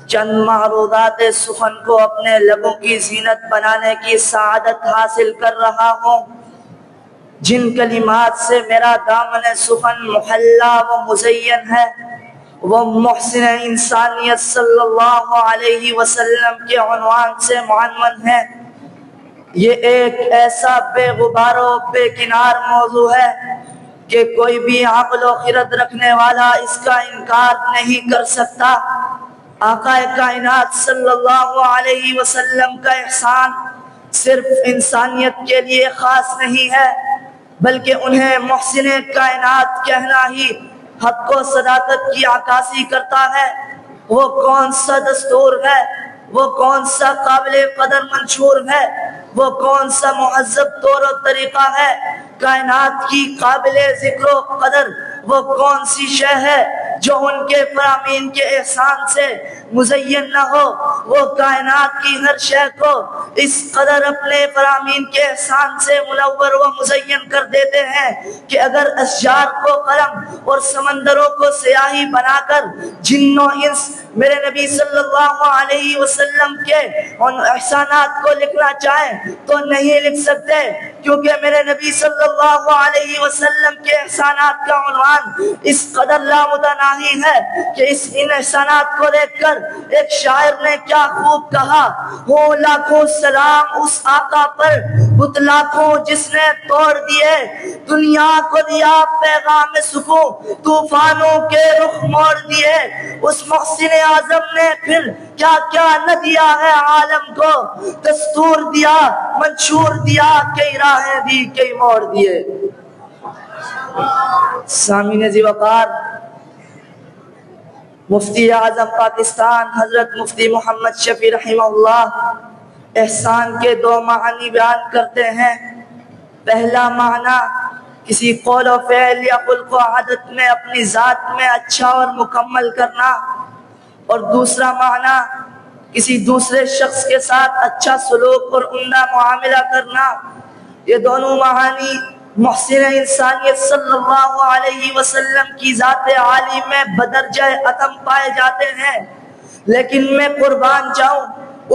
چند معروضات سخن کو اپنے لبوں کی زینت بنانے کی سعادت حاصل کر رہا ہوں، جن کلمات سے میرا دامن سخن محلہ و مزین ہے وہ محسن انسانیت صلی اللہ علیہ وسلم کے عنوان سے معنون ہے۔ یہ ایک ایسا بے غبار و بے کنار موضوع ہے کہ کوئی بھی عقل و خرد رکھنے والا اس کا انکار نہیں کر سکتا۔ آقا کائنات صلی اللہ علیہ وسلم کا احسان صرف انسانیت کے لیے خاص نہیں ہے، بلکہ انہیں محسن کائنات کہنا ہی حق و صداقت کی عکاسی کرتا ہے۔ وہ کون سا دستور ہے، وہ کون سا قابل قدر منشور ہے، وہ کون سا مہذب طور و طریقہ ہے، کائنات کی قابل ذکر و قدر وہ کون سی شے ہے جو ان کے فرامین کے احسان سے مزین نہ ہو۔ وہ کائنات کی ہر شے کو اس قدر اپنے فرامین کے احسان سے منور و مزین کر دیتے ہیں کہ اگر اشجار کو قلم اور سمندروں کو سیاہی بنا کر جن و انس میرے نبی صلی اللہ علیہ وسلم کے ان احسانات کو لکھنا چاہیں تو نہیں لکھ سکتے، کیونکہ میرے نبی صلی اللہ علیہ وسلم کے احسانات کا عنوان اس قدر لامتناہی ہے کہ ان احسانات کو دیکھ کر ایک شاعر نے کیا خوب کہا، ہو لاکھوں سلام اس آقا پر بت لاکھوں جس نے توڑ دیے، دنیا کو دیا پیغام سکون طوفانوں کے رخ موڑ دیے۔ اس محسن اعظم نے پھر کیا کیا نہ دیا ہے عالم کو، دستور دیا منشور دیا، کئی راہیں دی کئی موڑ دیے۔ سامعین ذی وقار، مفتی اعظم پاکستان حضرت مفتی محمد شفیع رحمہ اللہ احسان کے دو معنی بیان کرتے ہیں۔ پہلا معنی کسی قول و فعل یا خلق و عادت میں اپنی ذات میں اچھا اور مکمل کرنا، اور دوسرا معنی کسی دوسرے شخص کے ساتھ اچھا سلوک اور عمدہ معاملہ کرنا۔ یہ دونوں معانی محسن انسانیت صلی اللہ علیہ وسلم کی ذات عالی میں بدرجہ اتم پائے جاتے ہیں، لیکن میں قربان جاؤں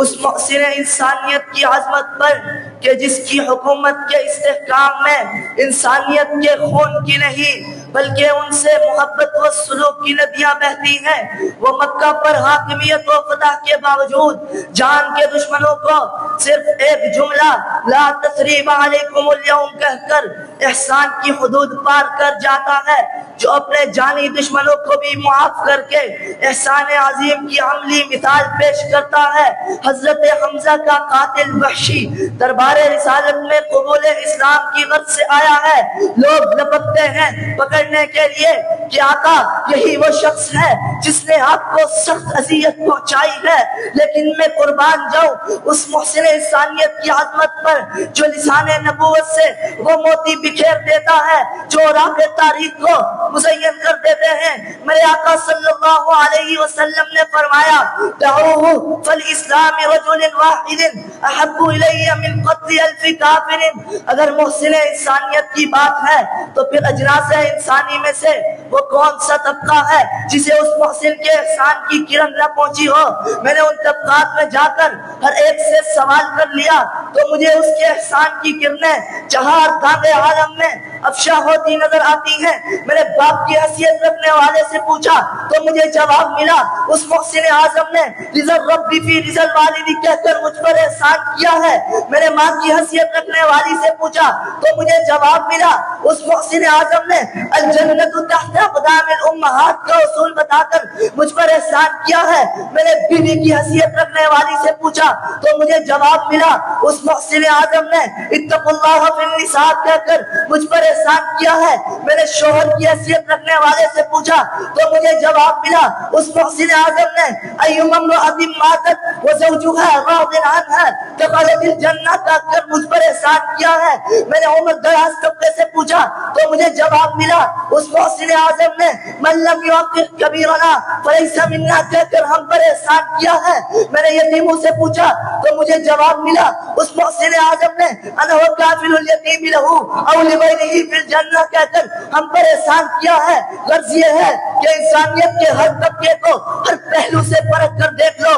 اس محسن انسانیت کی عظمت پر کہ جس کی حکومت کے استحکام میں انسانیت کے خون کی نہیں بلکہ ان سے محبت و سلوک کی ندیاں بہتی ہیں۔ وہ مکہ پر حاکمیت و فتح کے باوجود جان کے دشمنوں کو صرف ایک جملہ لا تثریب علیکم اليوم کہہ کر احسان کی حدود پار کر جاتا ہے، جو اپنے جانی دشمنوں کو بھی معاف کر کے احسان عظیم کی عملی مثال پیش کرتا ہے۔ حضرت حمزہ کا قاتل وحشی دربار رسالت میں قبول اسلام کی غرض سے آیا ہے۔ لوگ لپکتے ہیں پکڑنے کے لیے کہ آقا یہی وہ شخص ہے جس نے آپ کو سخت اذیت پہنچائی ہے، لیکن میں قربان جاؤں اس محسن انسانیت کی عظمت پر جو لسان نبوت سے وہ موتی بکھیر دیتا ہے جو راہ تاریخ کو مزین کر دیتے ہیں۔ میرے آقا صلی اللہ علیہ وسلم نے فرمایا دعوہ فالاسلام رجل واحد احب الی من قتل الف کافر۔ اگر محسن انسانیت کی بات ہے تو پھر اجناس انسانی میں سے وہ کون سا طبقہ ہے جسے اس محسن کے احسان کی کرن نہ پہنچی ہو؟ میں نے ان طبقات میں جا کر ہر ایک سے سوال کر لیا تو مجھے اس کے احسان کی کرنیں چہار دھاگے عالم میں افشا ہوتی نظر آتی ہیں۔ میرے باپ کی حیثیت رکھنے والے سے پوچھا تو مجھے جواب ملا اس محسن اعظم نے رضا ربی فی رضا الوالدی کہہ کر مجھ پر احسان کیا ہے۔ میرے ماں کی حیثیت رکھنے والی سے پوچھا تو مجھے جواب ملا اس محسن اعظم نے الجنت تحت اقدام الامہات کا اصول بتا کر مجھ پر احسان کیا ہے۔ میرے بیوی کی حیثیت رکھنے والی سے پوچھا تو مجھے جواب ملا اس محسن اعظم نے اتقوا اللہ فی النساء کہہ کر مجھ پر احسان کیا ہے۔ میرے شوہر کی حیثیت رکھنے والے سے پوچھا تو مجھے جواب ملا اس محسن اعظم نے ایما امرأۃ ماتت وزوجها راض عنها دخلت الجنہ کہہ کر مجھ پر احسان کیا ہے۔ میں نے عمر دراز طبقے سے پوچھا تو مجھے جواب ملا اس محسن اعظم نے من لم یعقل کبیرنا فلیس منا کہہ کر ہم پر احسان کیا ہے۔ میں نے یتیموں سے پوچھا تو مجھے جواب ملا اس محسن اعظم نے انا وکافل الیتیم لہ او لغیرہ فی الجنہ کہہ کر ہم پر احسان کیا ہے۔ غرض یہ ہے کہ انسانیت کے ہر طبقے کو ہر پہلو سے پرکھ کر دیکھ لو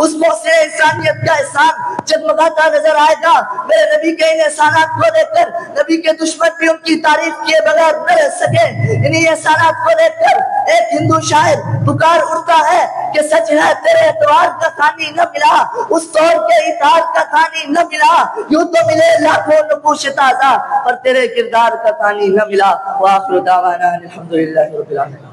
اس محسن انسانیت کا احسان جگمگاتا نظر آئے گا۔ میرے نبی کے ان احسانات کو دیکھ کر نبی کے دشمن بھی ان کی تعریف کیے بغیر نہ رہ سکے۔ انہی احسانات کو دیکھ کر ایک ہندو شاعر پکار اٹھتا ہے کہ سچ ہے تیرے اعتبار کا ثانی نہ ملا، اس طور کے اطاعت کا ثانی نہ ملا، یوں تو ملے لاکھوں نقوش تازہ پر تیرے کردار کا ثانی نہ ملا۔ وآخر دعوانا الحمدللہ رب العالمین۔